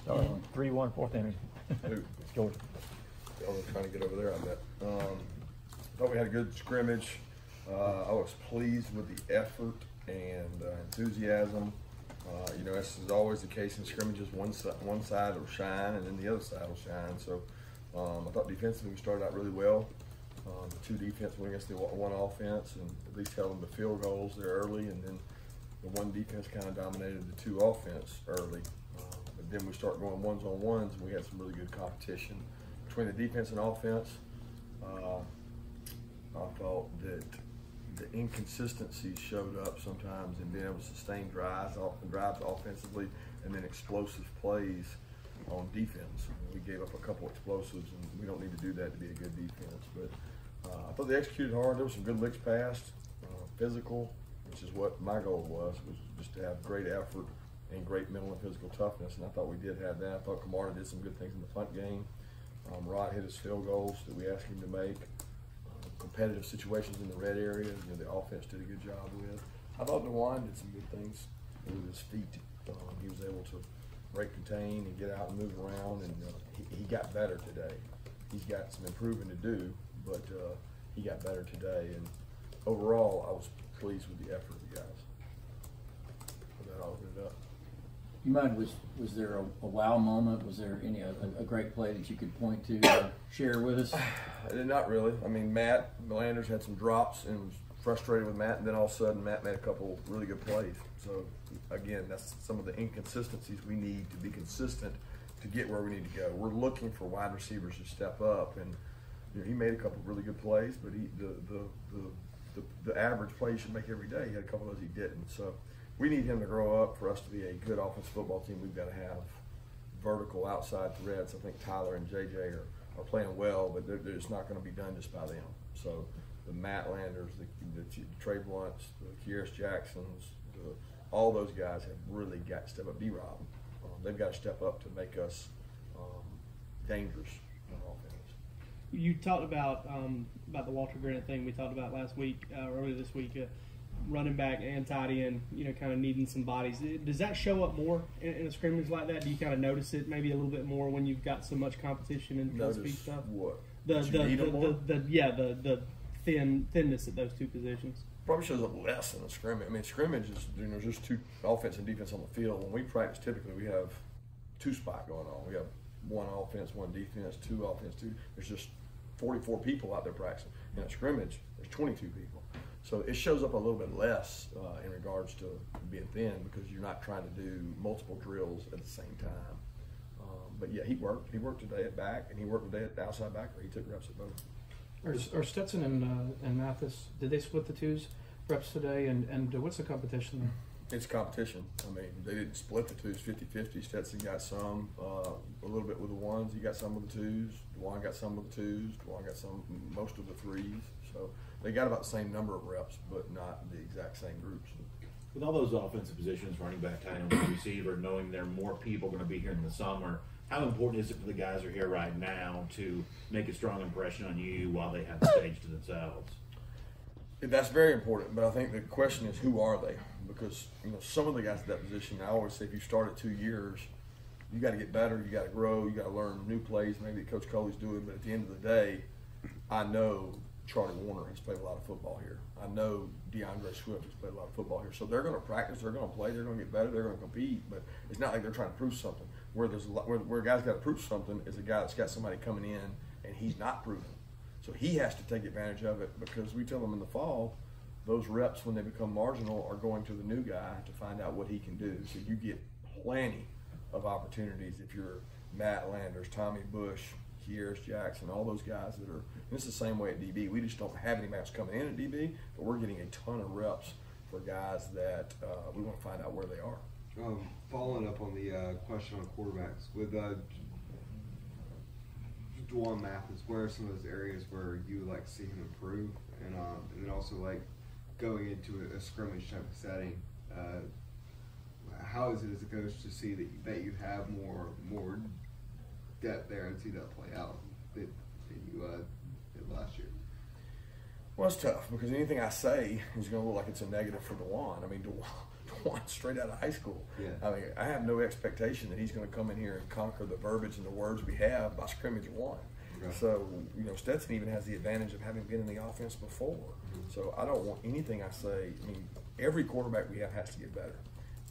Started on 3-1, fourth inning. Who? Georgia. Y'all were trying to get over there, I bet. Thought we had a good scrimmage. I was pleased with the effort and enthusiasm. You know, as is always the case in scrimmages, one side will shine and then the other side will shine. So I thought defensively we started out really well. The two defense went against the one offense and at least held them to field goals there early, and then the one defense kind of dominated the two offense early. But then we start going ones on ones, and we had some really good competition between the defense and offense. I thought that the inconsistencies showed up sometimes in being able to sustain drives offensively, and then explosive plays on defense. We gave up a couple explosives, and we don't need to do that to be a good defense. But I thought they executed hard. There were some good licks passed, physical, which is what my goal was just to have great effort and great mental and physical toughness, and I thought we did have that. I thought Kamara did some good things in the punt game. Rod hit his field goals that we asked him to make. Competitive situations in the red area, you know, the offense did a good job with. I thought DeWine did some good things with his feet. He was able to break contain and get out and move around, and he got better today. He's got some improving to do, but he got better today. And overall, I was pleased with the effort of the guys. With that, I'll open it up. You mind, was there a wow moment? Was there any a great play that you could point to share with us? Not really. I mean, Matt Landers had some drops and was frustrated with Matt, and then all of a sudden Matt made a couple really good plays. So again, that's some of the inconsistencies we need to be consistent to get where we need to go. We're looking for wide receivers to step up, and you know, he made a couple really good plays, but the average play you should make every day, he had a couple of those he didn't. So we need him to grow up for us to be a good offensive football team. We've got to have vertical outside threats. I think Tyler and JJ are playing well, but they're just not going to be done just by them. So the Matt Landers, the Trey Blunts, the Kier's Jacksons, all those guys have really got to step up. D-Rob, they've got to step up to make us dangerous on offense. You talked about the Walter Grenett thing we talked about last week, earlier this week. Running back and tight end, you know, kind of needing some bodies. Does that show up more in a scrimmage like that? Do you kind of notice it maybe a little bit more when you've got so much competition and speed stuff? What? The thinness at those two positions. Probably shows up less in a scrimmage. I mean, scrimmage is, you know, just two offense and defense on the field. When we practice, typically we have two spot going on. We have one offense, one defense, two offense, two. There's just 44 people out there practicing. In a scrimmage, there's 22 people. So it shows up a little bit less in regards to being thin, because you're not trying to do multiple drills at the same time. But yeah, he worked. He worked today at back, and he worked today at the outside backer. He took reps at both. Are Stetson and Mathis, did they split the twos reps today? And what's the competition there? It's competition. I mean, they didn't split the twos 50-50. Stetson got some, a little bit with the ones. He got some with the twos. DeWine got some with the twos. DeWine got some, most of the threes. So they got about the same number of reps, but not the exact same groups. With all those offensive positions, running back, tight end, receiver, knowing there are more people going to be here in the summer, how important is it for the guys who are here right now to make a strong impression on you while they have the stage to themselves? That's very important, but I think the question is, who are they? Because, you know, some of the guys at that position, I always say, if you start at 2 years, you got to get better, you got to grow, you got to learn new plays. Maybe Coach Coley's doing, but at the end of the day, I know Charlie Warner has played a lot of football here. I know DeAndre Swift has played a lot of football here. So they're going to practice, they're going to play, they're going to get better, they're going to compete, but it's not like they're trying to prove something. Where there's where a guy's got to prove something is a guy that's got somebody coming in and he's not proven. So he has to take advantage of it, because we tell them in the fall, those reps, when they become marginal, are going to the new guy to find out what he can do. So you get plenty of opportunities if you're Matt Landers, Tommy Bush, Kier's Jackson, all those guys that are, and it's the same way at DB. We just don't have any maps coming in at DB, but we're getting a ton of reps for guys that we want to find out where they are. Following up on the question on quarterbacks, with Dwan Mathis, where are some of those areas where you would like to see him improve? And then also, like, going into a scrimmage type of setting, how is it as a coach to see that you have more depth there and see that play out that you did last year? Well, it's tough, because anything I say is going to look like it's a negative for DeWan. I mean, 1 straight out of high school. Yeah. I mean, I have no expectation that he's going to come in here and conquer the verbiage and the words we have by scrimmage 1. Right. So, Stetson even has the advantage of having been in the offense before. So I don't want anything I say. I mean, every quarterback we have has to get better.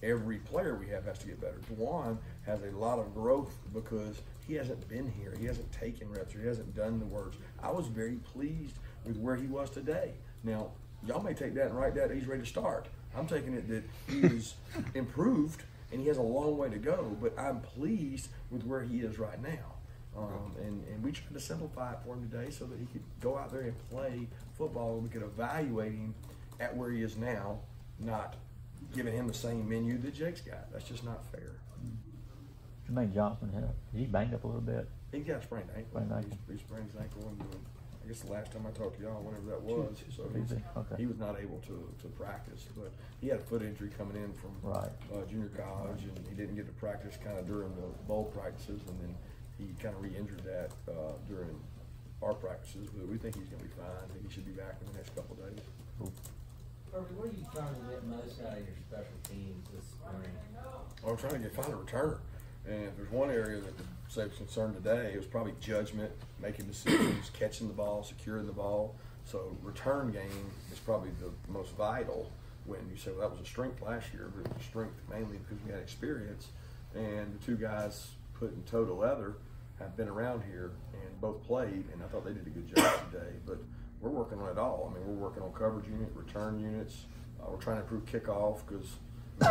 Every player we have has to get better. Juwan has a lot of growth because he hasn't been here. He hasn't taken reps, or he hasn't done the words. I was very pleased with where he was today. Now, y'all may take that and write that he's ready to start. I'm taking it that he is improved and he has a long way to go, but I'm pleased with where he is right now. And we tried to simplify it for him today so that he could go out there and play football, and we could evaluate him at where he is now, not giving him the same menu that Jake's got. That's just not fair. Jermaine Johnson, he banged up a little bit. He got a sprained ankle. Sprained ankle. He sprained his ankle, and I guess the last time I talked to y'all, whenever that was, so he was not able to practice. But he had a foot injury coming in from junior college, and he didn't get to practice kind of during the bowl practices, and then he kind of re-injured that during our practices. But we think he's going to be fine. He should be back in the next couple of days. Cool. Kirby, what are you trying to get most out of your special teams this spring? I'm trying to find a returner. And if there's one area that the Saints concerned today, it was probably judgment, making decisions, catching the ball, securing the ball. So return game is probably the most vital when you say, well, that was a strength last year, but it was a strength mainly because we had experience. And the two guys put in toe to leather have been around here and both played, and I thought they did a good job today. But we're working on it all. I mean, we're working on coverage unit, return units. We're trying to improve kickoff because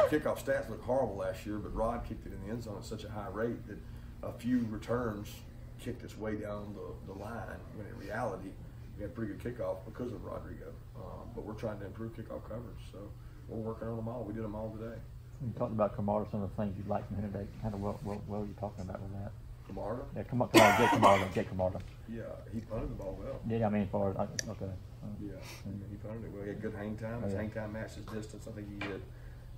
kickoff stats looked horrible last year, but Rod kicked it in the end zone at such a high rate that a few returns kicked its way down the line, when in reality we had pretty good kickoff because of Rodrigo. But we're trying to improve kickoff coverage, so we're working on them all. We did them all today. You talked about Camarda, some of the things you liked from him today. Kind of what were you talking about with that? Camarda? Yeah, Jake Camarda. Yeah, he punted the ball well. Yeah, I mean, as far as, okay. Yeah, I mean, he punted it well. He had good hang time. His hang time matched his distance. I think he hit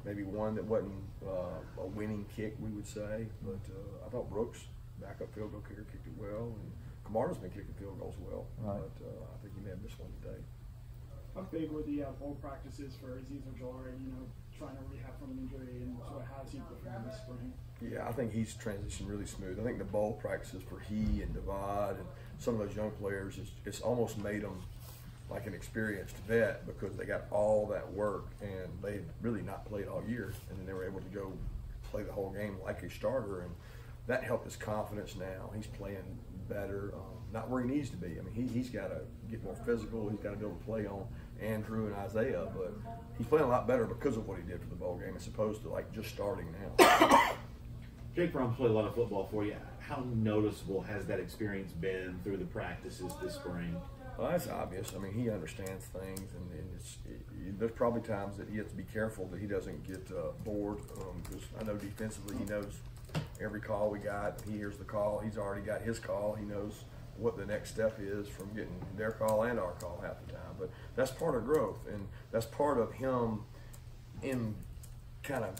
maybe one that wasn't a winning kick, we would say. But I thought Brooks, backup field goal kicker, kicked it well. And Camarda's been kicking field goals well. Right. But I think he may have missed one today. How big were the bowl practices for Aziz Ojolari, trying to rehab from an injury, and sort of how has he performed this spring? Yeah, I think he's transitioned really smooth. I think the bowl practices for he and Devad and some of those young players, it's almost made them like an experienced vet because they got all that work and they had really not played all year, and then they were able to go play the whole game like a starter, and that helped his confidence now. He's playing better, not where he needs to be. I mean, he's got to get more physical. He's got to be able to play on Andrew and Isaiah, but he's playing a lot better because of what he did for the bowl game as opposed to like just starting now. Jake Brown's played a lot of football for you. How noticeable has that experience been through the practices this spring? Well, that's obvious. I mean, he understands things, and there's probably times that he has to be careful that he doesn't get bored because I know defensively he knows every call we got. He hears the call. He's already got his call. He knows what the next step is from getting their call and our call half the time. But that's part of growth, and that's part of him in kind of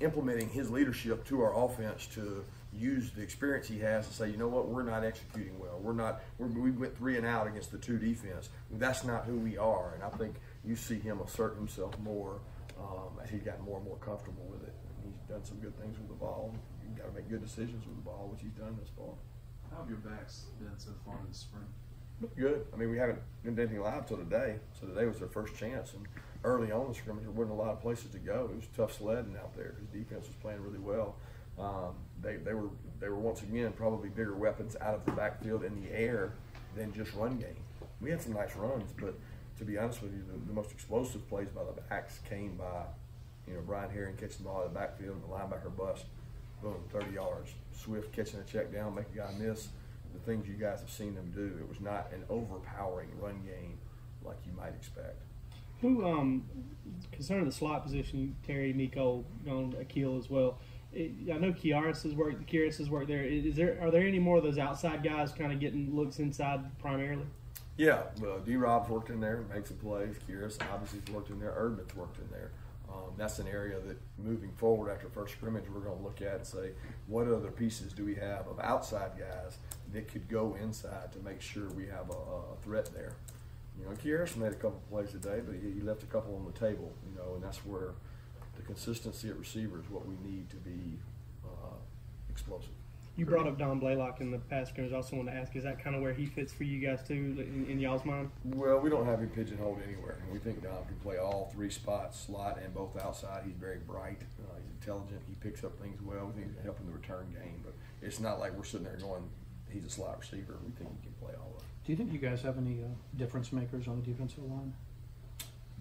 implementing his leadership to our offense to use the experience he has to say, you know what, we're not executing well. We went 3 and out against the 2 defense. That's not who we are. And I think you see him assert himself more as he's gotten more and more comfortable with it. He's done some good things with the ball. You've got to make good decisions with the ball, which he's done this far. How have your backs been so far this spring? Good. I mean, we haven't done anything live till today, so today was their first chance. And early on in the scrimmage, there wasn't a lot of places to go. It was tough sledding out there. His defense was playing really well. They were once again probably bigger weapons out of the backfield in the air than just run game. We had some nice runs, but to be honest with you, the most explosive plays by the backs came by, Brian Herring catching the ball out of the backfield and the linebacker bust, boom, 30 yards. Swift catching a check down, make a guy miss. The things you guys have seen them do. It was not an overpowering run game like you might expect. Who, concerning the slot position, Terry, Nico, Akil as well. I know Kyrus has worked there. Are there any more of those outside guys kind of getting looks inside primarily? Yeah, D-Rob's worked in there and made some plays. Kyrus obviously worked in there. Erdman's worked in there. That's an area that moving forward after first scrimmage we're going to look at and say, what other pieces do we have of outside guys that could go inside to make sure we have a threat there. Kyrus made a couple plays today, but he left a couple on the table, and that's where the consistency at receiver is what we need to be explosive. You brought up Don Blaylock in the past scrimmage. I also want to ask, is that kind of where he fits for you guys too, in y'all's mind? Well, we don't have him pigeonholed anywhere. We think Don can play all three spots, slot and both outside. He's very bright. He's intelligent. He picks up things well. We think he can help in the return game. But it's not like we're sitting there going, he's a slot receiver. We think he can play all of it. Do you think you guys have any difference makers on the defensive line?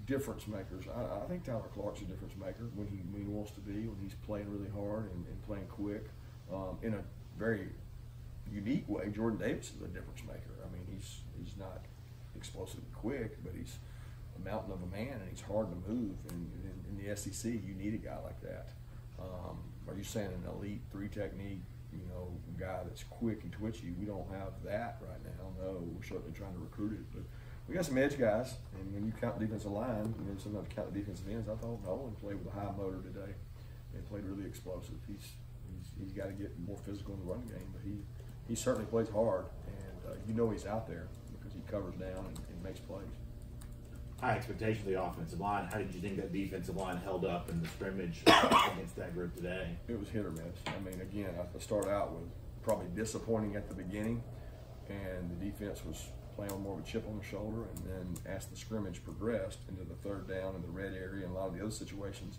Difference makers. I think Tyler Clark's a difference maker when he wants to be, when he's playing really hard and playing quick. In a very unique way, Jordan Davis is a difference maker. I mean, he's not explosively quick, but he's a mountain of a man, and he's hard to move. And in the SEC, you need a guy like that. Are you saying an elite three technique, guy that's quick and twitchy? We don't have that right now. No, we're certainly trying to recruit it, but we got some edge guys. And when you count the defensive line, sometimes you count the defensive ends. I thought Nolan played with a high motor today and played really explosive. He's got to get more physical in the running game, but he certainly plays hard, and he's out there because he covers down and makes plays. High expectation of the offensive line. How did you think that defensive line held up in the scrimmage against that group today? It was hit or miss. I mean, again, I started out with probably disappointing at the beginning, and the defense was playing with more of a chip on the shoulder, and then as the scrimmage progressed into the third down in the red area and a lot of the other situations,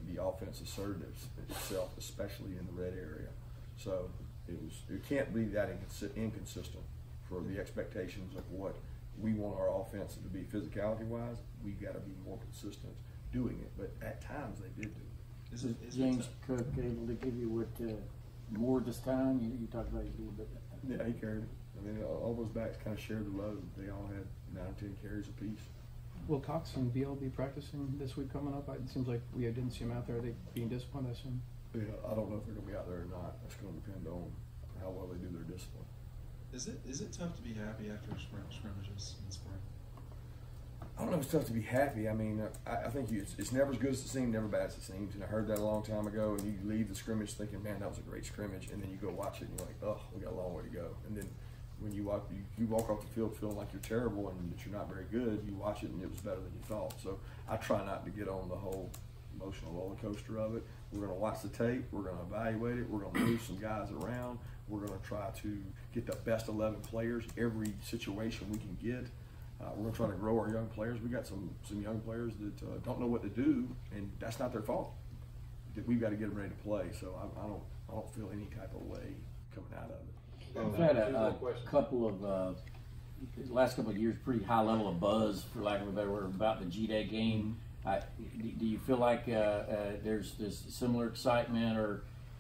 the offense asserted itself, especially in the red area. So it can't be that inconsistent for the expectations of what we want our offense to be physicality-wise. We've got to be more consistent doing it, but at times they did do it. Is James Cook able to give you what more this time? You talked about it a little bit. Yeah, he carried it. I mean, all those backs kind of shared the load. They all had 9 or 10 carries apiece. Will Cox and Beal be practicing this week coming up? It seems like we didn't see them out there. Are they being disciplined, I assume? Yeah, I don't know if they're going to be out there or not. That's going to depend on how well they do their discipline. Is it tough to be happy after scrimmages in spring? I don't know if it's tough to be happy. I mean, I think it's never as good as it seems, never bad as it seems. And I heard that a long time ago, and you leave the scrimmage thinking, man, that was a great scrimmage. And then you go watch it, and you're like, oh, we got a long way to go. And then when you walk off the field feeling like you're terrible and that you're not very good, you watch it, and it was better than you thought. So I try not to get on the whole emotional roller coaster of it. We're going to watch the tape. We're going to evaluate it. We're going to move some guys around. We're going to try to get the best 11 players every situation we can get. We're going to try to grow our young players. We got some young players that don't know what to do, and that's not their fault. We've got to get them ready to play. So I don't feel any type of way coming out of it. We've had a couple of last couple of years, pretty high level of buzz, for lack of a better word, about the G-Day game. Do you feel like there's this similar excitement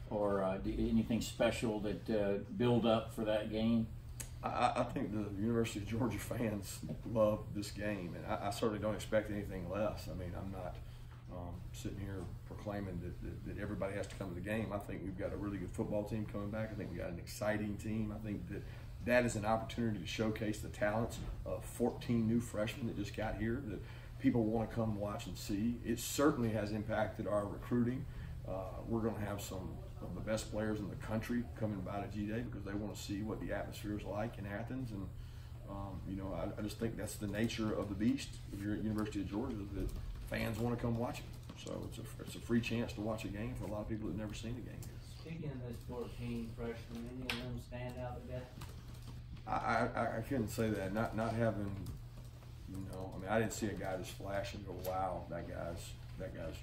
or anything special that build up for that game? I think the University of Georgia fans love this game, and I certainly don't expect anything less. I mean, I'm not sitting here proclaiming that everybody has to come to the game. I think we've got a really good football team coming back. I think we got an exciting team. I think that is an opportunity to showcase the talents of 14 new freshmen that just got here that people want to come watch and see. It certainly has impacted our recruiting. We're going to have some of the best players in the country coming by to G-Day because they want to see what the atmosphere is like in Athens. And, I just think that's the nature of the beast if you're at University of Georgia, that fans want to come watch it. So it's a free chance to watch a game for a lot of people that have never seen a game. Speaking of those 14 freshmen, any of them stand out today? I couldn't say that. Not having, I mean, I didn't see a guy just flash and go, wow, that guy's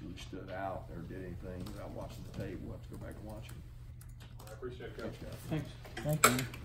really stood out or did anything without watching the tape. We'll have to go back and watch him. I appreciate it, Coach. Thanks, guys. Thanks. Thank you.